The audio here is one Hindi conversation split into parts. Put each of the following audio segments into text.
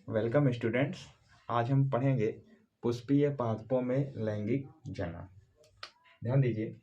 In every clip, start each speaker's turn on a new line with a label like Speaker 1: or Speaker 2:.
Speaker 1: Welcome students. आज हम पढ़ेंगे पुष्पीय पादपों में लैंगिक जनन। ध्यान दीजिए,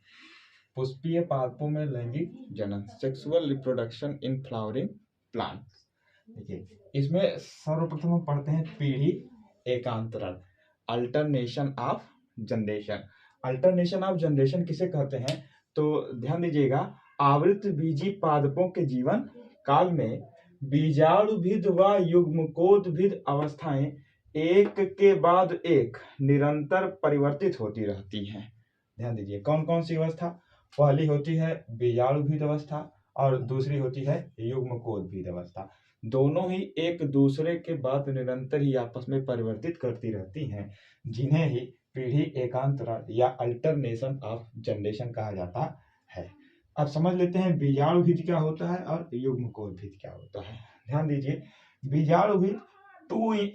Speaker 1: पुष्पीय पादपों में लैंगिक जनन, sexual reproduction in flowering plants. देखिए, इसमें सर्वप्रथम हम पढ़ते हैं पीढ़ी एकांतरण, alternation of generation. Alternation of generation किसे कहते हैं? तो ध्यान दीजिएगा, आवृत बीजी पादपों के जीवन काल में बीजाणुभिद व युग्मकोद्भिद अवस्थाएं एक के बाद एक निरंतर परिवर्तित होती रहती हैं। ध्यान दीजिए, कौन कौन सी अवस्था? पहली होती है बीजाणुभिद अवस्था और दूसरी होती है युग्मकोद्भिद अवस्था। दोनों ही एक दूसरे के बाद निरंतर ही आपस में परिवर्तित करती रहती हैं, जिन्हें ही पीढ़ी एकांतरण या अल्टरनेशन ऑफ जनरेशन कहा जाता है। अब समझ लेते हैं बीजाणुभिद क्या होता है और युग्मकोद्भिद क्या होता है। ध्यान दीजिए, बीजाणुभिद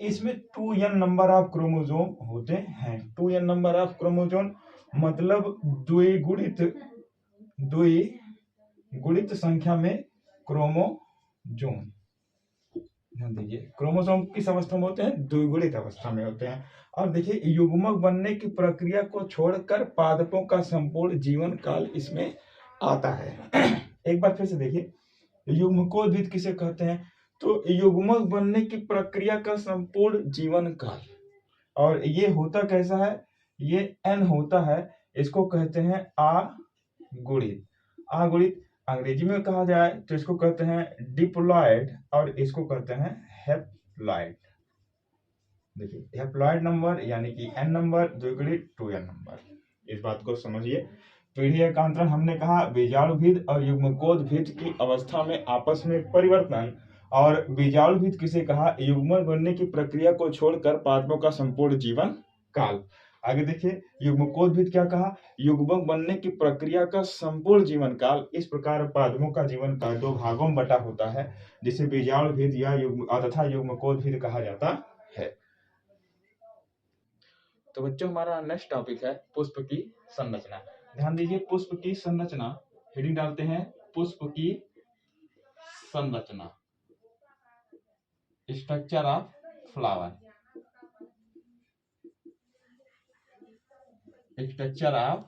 Speaker 1: इसमें 2n नंबर ऑफ क्रोमोसोम होते हैं। 2n नंबर ऑफ क्रोमोसोम मतलब द्विगुणित संख्या में क्रोमोसोम। ध्यान दीजिए, क्रोमोसोम किस अवस्था में होते हैं? द्विगुणित अवस्था में होते हैं। और देखिए, युग्मक बनने की प्रक्रिया को छोड़कर पादपों का संपूर्ण जीवन काल इसमें आता है। एक बार फिर से देखिए, युग्मकोद्भिद किसे कहते हैं? तो युग्मक बनने की प्रक्रिया का संपूर्ण जीवन काल। और ये होता कैसा है? ये n होता है, इसको कहते हैं अगुणित। अगुणित अंग्रेजी में कहा जाए तो इसको कहते हैं डिप्लॉयड और इसको कहते हैं हैप्लॉयड। देखिए, हैप्लॉयड नंबर यानी कि n नंबर द्विगुणित 2n नंबर। इस बात को समझिए। पीढ़ी एकांतरण हमने कहा बीजाणुभिद और युग्मकोद्भिद की अवस्था में आपस में परिवर्तन, और बीजाणुभिद किसे कहा? युग्मक बनने की प्रक्रिया को छोड़कर पादपों का संपूर्ण जीवन काल। आगे देखिए, युग्मकोद्भिद क्या कहा? युग्मक बनने की प्रक्रिया का संपूर्ण जीवन काल। इस प्रकार पादपों का जीवन काल दो भागों में बटा होता है, जिसे बीजाणुभिद या तथा युग्मकोद्भिद कहा जाता है। तो बच्चों, हमारा नेक्स्ट टॉपिक है पुष्प की संरचना। ध्यान दीजिए, पुष्प की संरचना, हेडिंग डालते हैं पुष्प की संरचना, structure of flower. Structure of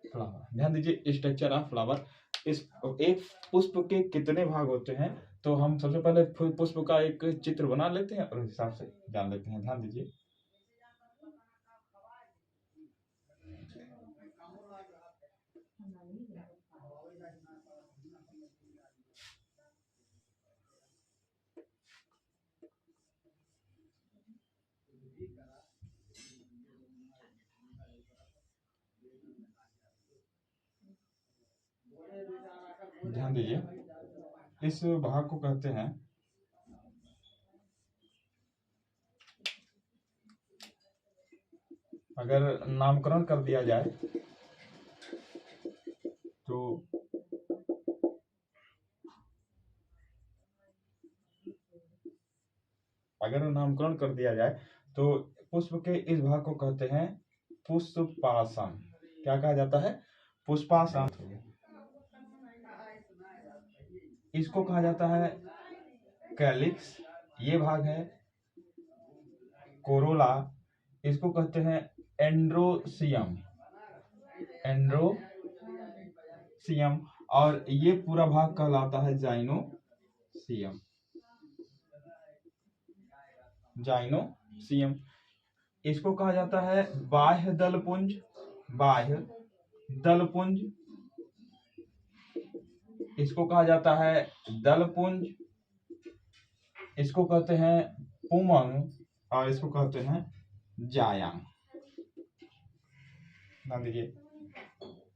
Speaker 1: flower. ध्यान दीजिए, स्ट्रक्चर ऑफ फ्लावर। इस एक पुष्प के कितने भाग होते हैं? तो हम सबसे पहले पुष्प का एक चित्र बना लेते हैं और उस हिसाब से जान लेते हैं। ध्यान दीजिए, ध्यान दीजिए, इस भाग को कहते हैं अगर नामकरण कर दिया जाए तो पुष्प के इस भाग को कहते हैं पुष्पासन। क्या कहा जाता है? पुष्पासन। इसको कहा जाता है कैलिक्स, ये भाग है कोरोला, इसको कहते हैं एंड्रोसियम। और ये पूरा भाग कहलाता है जाइनोसियम। इसको कहा जाता है बाह्य दलपुंज। इसको कहा जाता है दलपुंज। इसको कहते हैं पुमंग और इसको कहते हैं जायांग। ध्यान दीजिए,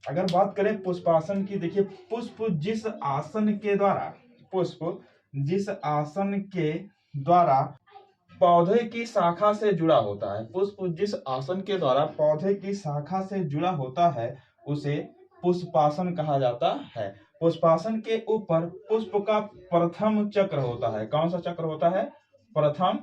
Speaker 1: अगर बात करें पुष्पासन की, देखिए पुष्प जिस आसन के द्वारा पौधे की शाखा से जुड़ा होता है, पुष्प जिस आसन के द्वारा पौधे की शाखा से जुड़ा होता है उसे पुष्पासन कहा जाता है। पुष्पासन के ऊपर पुष्प का प्रथम चक्र होता है। कौन सा चक्र होता है? प्रथम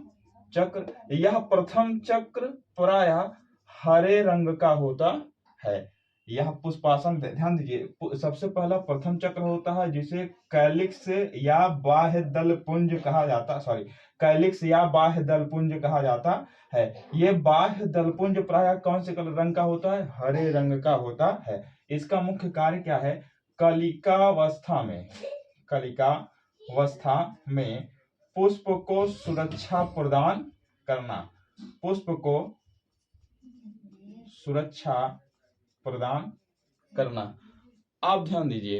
Speaker 1: चक्र। यह प्रथम चक्र प्रायः हरे रंग का होता है। यह पुष्पासन, ध्यान दीजिए, सबसे पहला प्रथम चक्र होता है जिसे कैलिक्स या बाह्य दल पुंज कहा जाता, सॉरी, कैलिक्स या बाह्य दल पुंज कहा जाता है। ये बाह्य दल पुंज प्रायः कौन से कलर रंग का होता है? हरे रंग का होता है। इसका मुख्य कार्य क्या है? कलिकावस्था में पुष्प को सुरक्षा प्रदान करना, पुष्प को सुरक्षा प्रदान करना। आप ध्यान दीजिए,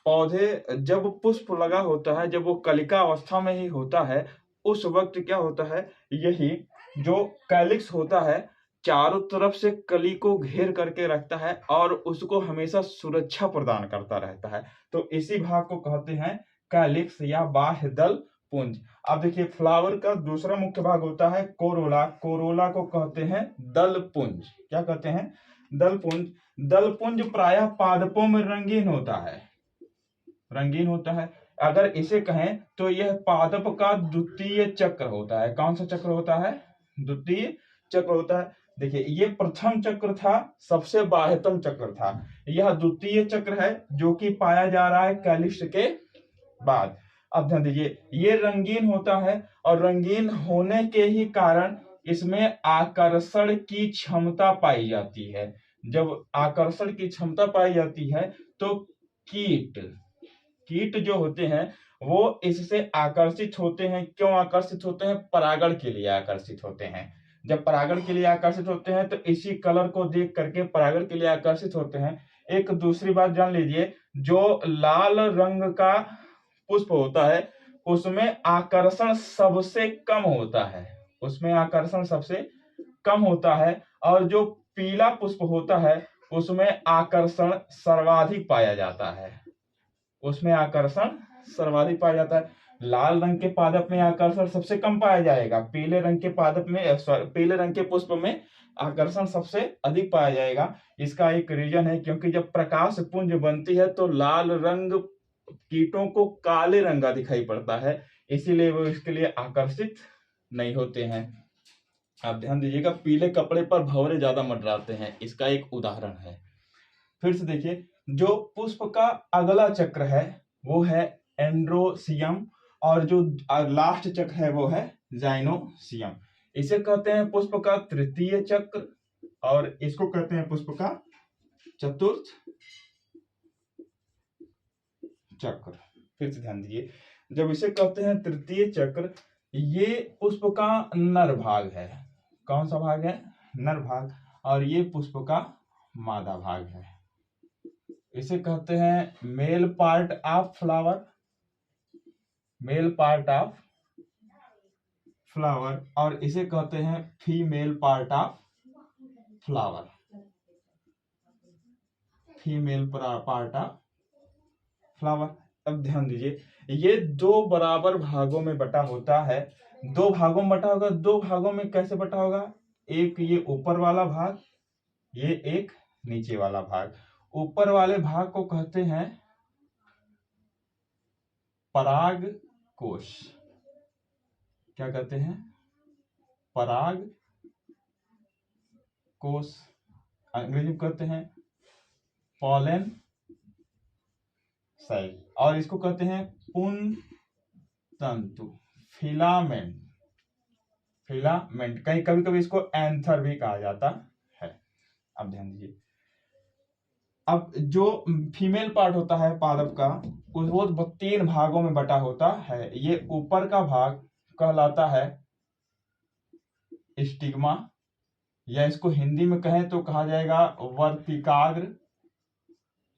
Speaker 1: पौधे जब पुष्प लगा होता है, जब वो कलिका अवस्था में ही होता है, उस वक्त क्या होता है, यही जो कैलिक्स होता है चारों तरफ से कली को घेर करके रखता है और उसको हमेशा सुरक्षा प्रदान करता रहता है। तो इसी भाग को कहते हैं कैलिक्स या बाह्य दल पुंज। अब देखिए, फ्लावर का दूसरा मुख्य भाग होता है कोरोला। कोरोला को कहते हैं दल पुंज। क्या कहते हैं? दल पुंज। दल पुंज प्रायः पादपों में रंगीन होता है। अगर इसे कहें तो यह पादप का द्वितीय चक्र होता है। कौन सा चक्र होता है? द्वितीय चक्र होता है। देखिए, ये प्रथम चक्र था, सबसे बाह्यतम चक्र था। यह द्वितीय चक्र है जो कि पाया जा रहा है कैलिक्स के बाद। अब ध्यान दीजिए, ये रंगीन होता है और रंगीन होने के ही कारण इसमें आकर्षण की क्षमता पाई जाती है। जब आकर्षण की क्षमता पाई जाती है तो कीट जो होते हैं वो इससे आकर्षित होते हैं। क्यों आकर्षित होते हैं? परागण के लिए आकर्षित होते हैं। जब परागण के लिए आकर्षित होते हैं तो इसी कलर को देख करके परागण के लिए आकर्षित होते हैं। एक दूसरी बात जान लीजिए, जो लाल रंग का पुष्प होता है उसमें आकर्षण सबसे कम होता है, और जो पीला पुष्प होता है उसमें आकर्षण सर्वाधिक पाया जाता है। लाल रंग के पादप में आकर्षण सबसे कम पाया जाएगा, पीले रंग के पुष्प में आकर्षण सबसे अधिक पाया जाएगा। इसका एक रीजन है, क्योंकि जब प्रकाश पुंज बनती है तो लाल रंग कीटों को काले रंग का दिखाई पड़ता है, इसीलिए वो इसके लिए आकर्षित नहीं होते हैं। आप ध्यान दीजिएगा, पीले कपड़े पर भंवरे ज्यादा मंडराते हैं, इसका एक उदाहरण है। फिर से देखिए, जो पुष्प का अगला चक्र है वो है एंड्रोसियम, और जो लास्ट चक्र है वो है जाइनोसियम। इसे कहते हैं पुष्प का तृतीय चक्र और इसको कहते हैं पुष्प का चतुर्थ चक्र। फिर से ध्यान दीजिए, जब इसे कहते हैं तृतीय चक्र, ये पुष्प का नर भाग है। कौन सा भाग है? नर भाग। और ये पुष्प का मादा भाग है। इसे कहते हैं मेल पार्ट ऑफ फ्लावर, और इसे कहते हैं फीमेल पार्ट ऑफ फ्लावर। अब ध्यान दीजिए, ये दो बराबर भागों में बटा होता है। दो भागों में कैसे बटा होगा? एक ये ऊपर वाला भाग, ये एक नीचे वाला भाग। ऊपर वाले भाग को कहते हैं पराग कोश। क्या कहते हैं? पराग कोश। अंग्रेजी में कहते हैं पॉलन साइक, और इसको कहते हैं पुंज तंतु, फिलामेंट। कहीं कभी कभी इसको एंथर भी कहा जाता है। अब ध्यान दीजिए, अब जो फीमेल पार्ट होता है पादप का, वो 3 भागों में बटा होता है। ये ऊपर का भाग कहलाता है स्टिग्मा, या इसको हिंदी में कहें तो कहा जाएगा वर्तिकाग्र।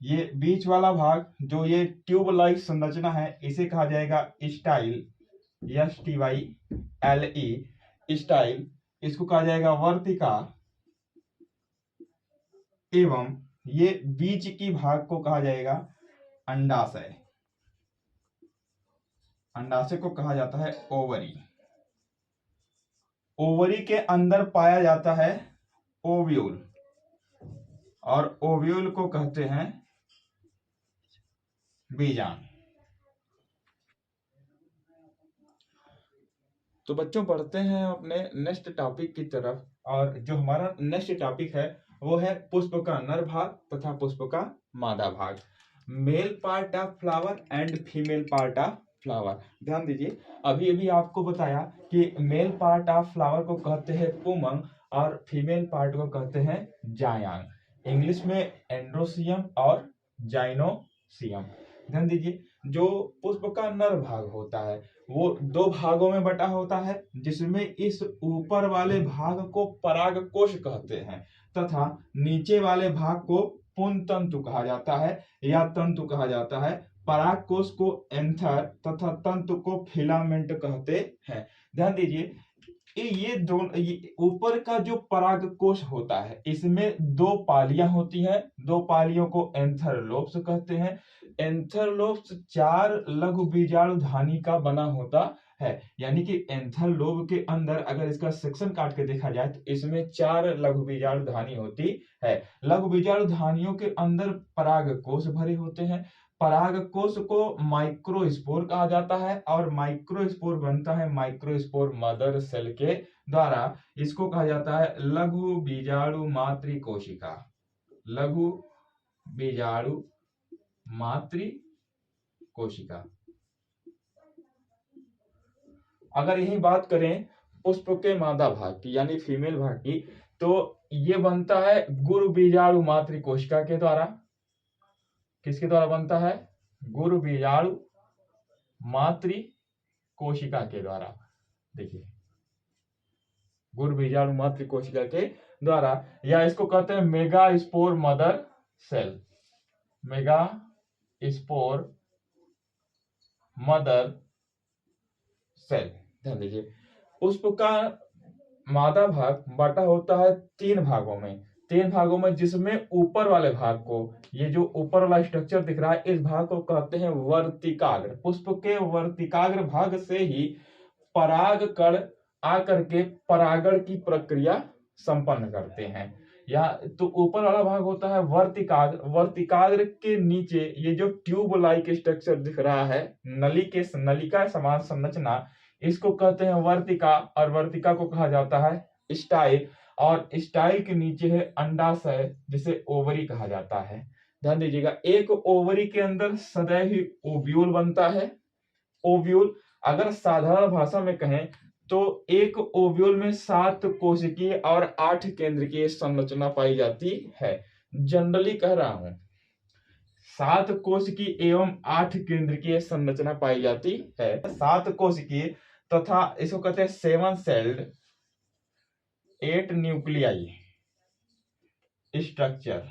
Speaker 1: ये बीच वाला भाग, जो ये ट्यूब लाइक संरचना है, इसे कहा जाएगा स्टाइल, STYLE स्टाइल। इसको कहा जाएगा वर्तिका। एवं ये बीच की भाग को कहा जाएगा अंडाशय। अंडाशय को कहा जाता है ओवरी। ओवरी के अंदर पाया जाता है ओव्यूल, और ओव्यूल को कहते हैं बीजांड। तो बच्चों, बढ़ते हैं अपने नेक्स्ट टॉपिक की तरफ, और जो हमारा नेक्स्ट टॉपिक है वो है पुष्प का नर भाग तथा पुष्प का मादा भाग। Male part of flower and female part of flower. ध्यान दीजिए, अभी अभी आपको बताया कि मेल पार्ट ऑफ फ्लावर को कहते हैं पुमंग और फीमेल पार्ट को कहते हैं जायांग। इंग्लिश में एंड्रोसियम और जाइनोसियम। ध्यान दीजिए, जो पुष्प का नर भाग होता है वो दो भागों में बटा होता है, जिसमें इस ऊपर वाले भाग को परागकोश कहते हैं तथा नीचे वाले भाग को पुंज तंतु कहा जाता है या तंतु कहा जाता है। परागकोश को एंथर तथा तंतु को फिलामेंट कहते हैं। ध्यान दीजिए, ये दोनों, ऊपर का जो परागकोश होता है इसमें दो पालियां होती हैं। दो पालियों को एंथरलोब्स कहते हैं। एंथरलोब्स 4 लघु बीजाणु धानी का बना होता है। यानी कि एंथरलोब के अंदर अगर इसका सेक्शन काट के देखा जाए तो इसमें 4 लघु बीजाणु धानी होती है। लघु बीजाणु धानियों के अंदर परागकोश भरे होते हैं। परागकोश को माइक्रोस्पोर कहा जाता है और माइक्रोस्पोर बनता है माइक्रोस्पोर मदर सेल के द्वारा। इसको कहा जाता है लघु बीजाणु मातृ कोशिका। लघु बीजाणु मातृ कोशिका। अगर यही बात करें पुष्प के मादा भाग की यानी फीमेल भाग की, तो ये बनता है गुरु बीजाणु मातृ कोशिका के द्वारा। किसके द्वारा बनता है? गुरु बीजाणु मातृ कोशिका के द्वारा। देखिए, गुरु बीजाणु मातृ कोशिका के द्वारा, या इसको कहते हैं megaspore mother cell. Megaspore mother cell. ध्यान दीजिए, पुष्प का मादा भाग बटा होता है 3 भागों में। 3 भागों में, जिसमें ऊपर वाले भाग को, ये जो ऊपर वाला स्ट्रक्चर दिख रहा है, इस भाग को कहते हैं वर्तिकाग्र। पुष्प के वर्तिकाग्र भाग से ही पराग कण आकर के परागण की प्रक्रिया संपन्न करते हैं। या तो ऊपर वाला भाग होता है वर्तिकाग्र। वर्तिकाग्र के नीचे ये जो ट्यूब लाइक स्ट्रक्चर दिख रहा है, नलिका समान संरचना, इसको कहते हैं वर्तिका। और वर्तिका को कहा जाता है स्टाइल। और स्टाइल के नीचे है अंडाशय, जिसे ओवरी कहा जाता है। ध्यान दीजिएगा, एक ओवरी के अंदर सदैव ही ओव्यूल बनता है। ओव्यूल, अगर साधारण भाषा में कहें तो एक ओव्यूल में 7 कोशिकीय और 8 केंद्रकीय संरचना पाई जाती है। जनरली कह रहा हूं, 7 कोशिकीय एवं 8 केंद्रकीय संरचना पाई जाती है। 7 कोशिकीय तथा इसको कहते हैं 7 sailed 8 nuclei structure.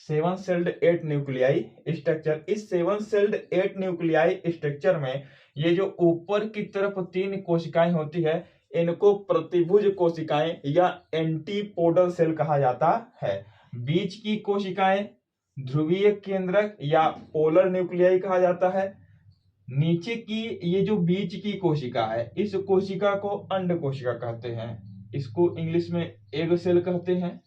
Speaker 1: 7 sailed 8 nuclei structure. इस 7 सेल्ड 8 न्यूक्लियाई स्ट्रक्चर में ये जो ऊपर की तरफ 3 कोशिकाएं होती है, इनको प्रतिभुज कोशिकाएं या एंटीपोडल सेल कहा जाता है। बीच की कोशिकाएं ध्रुवीय केंद्रक या पोलर न्यूक्लियाई कहा जाता है। नीचे की ये जो बीच की कोशिका है, इस कोशिका को अंड कोशिका कहते हैं। इसको इंग्लिश में एग सेल कहते हैं।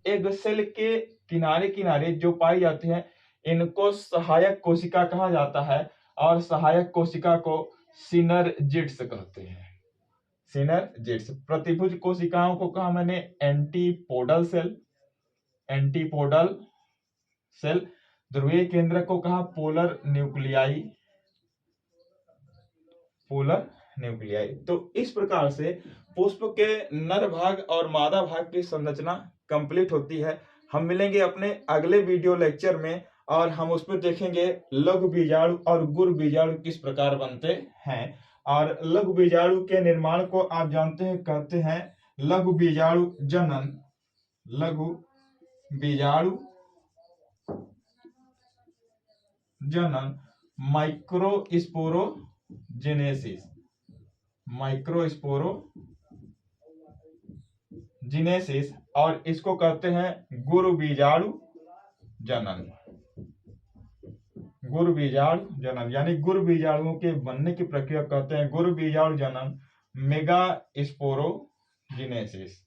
Speaker 1: एग सेल के किनारे किनारे जो पाई जाती हैं, इनको सहायक कोशिका कहा जाता है। और सहायक कोशिका को सिनर्जिड्स कहते हैं। सिनर्जिड्स। प्रतिभुज कोशिकाओं को कहा मैंने एंटीपोडल सेल। Antipodal cell. ध्रुवीय केंद्रक को कहा पोलर न्यूक्लियाई। Polar nuclei. तो इस प्रकार से पुष्प के नर भाग और मादा भाग की संरचना कंप्लीट होती है। हम मिलेंगे अपने अगले वीडियो लेक्चर में और हम उसमें देखेंगे लघु बीजाणु और गुरु बीजाणु किस प्रकार बनते हैं। और लघु बीजाणु के निर्माण को आप जानते हैं, कहते हैं लघु बीजाणु जनन। लघु बीजाणु जनन माइक्रोस्पोरोजेनेसिस। माइक्रोस्पोरोजेनेसिस। और इसको कहते हैं गुरु बीजाणु जनन। गुरु बीजाणु जनन यानी गुरु बीजाणुओं के बनने की प्रक्रिया कहते हैं गुरु बीजाणु जनन। मेगास्पोरोजेनेसिस।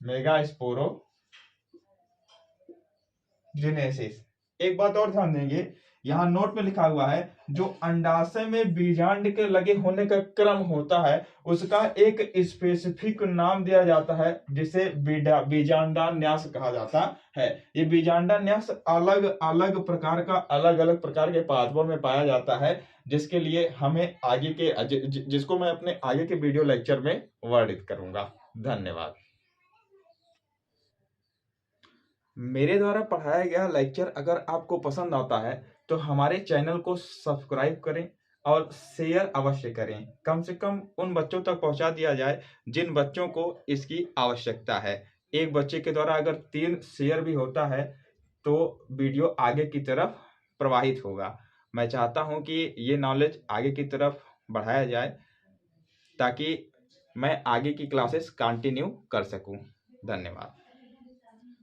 Speaker 1: मेगास्पोरोजेनेसिस। एक बात और ध्यान देंगे, यहाँ नोट में लिखा हुआ है जो अंडाशय में बीजांड के लगे होने का क्रम होता है उसका एक स्पेसिफिक नाम दिया जाता है जिसे बीजांडान्यास कहा जाता है। ये बीजांडान्यास अलग अलग प्रकार के पादपों में पाया जाता है, जिसके लिए हमें आगे के जिसको मैं अपने आगे के वीडियो लेक्चर में वर्णित करूंगा। धन्यवाद। मेरे द्वारा पढ़ाया गया लेक्चर अगर आपको पसंद आता है तो हमारे चैनल को सब्सक्राइब करें और शेयर अवश्य करें। कम से कम उन बच्चों तक पहुंचा दिया जाए जिन बच्चों को इसकी आवश्यकता है। एक बच्चे के द्वारा अगर 3 शेयर भी होता है तो वीडियो आगे की तरफ प्रवाहित होगा। मैं चाहता हूं कि ये नॉलेज आगे की तरफ बढ़ाया जाए ताकि मैं आगे की क्लासेस कंटिन्यू कर सकूं। धन्यवाद।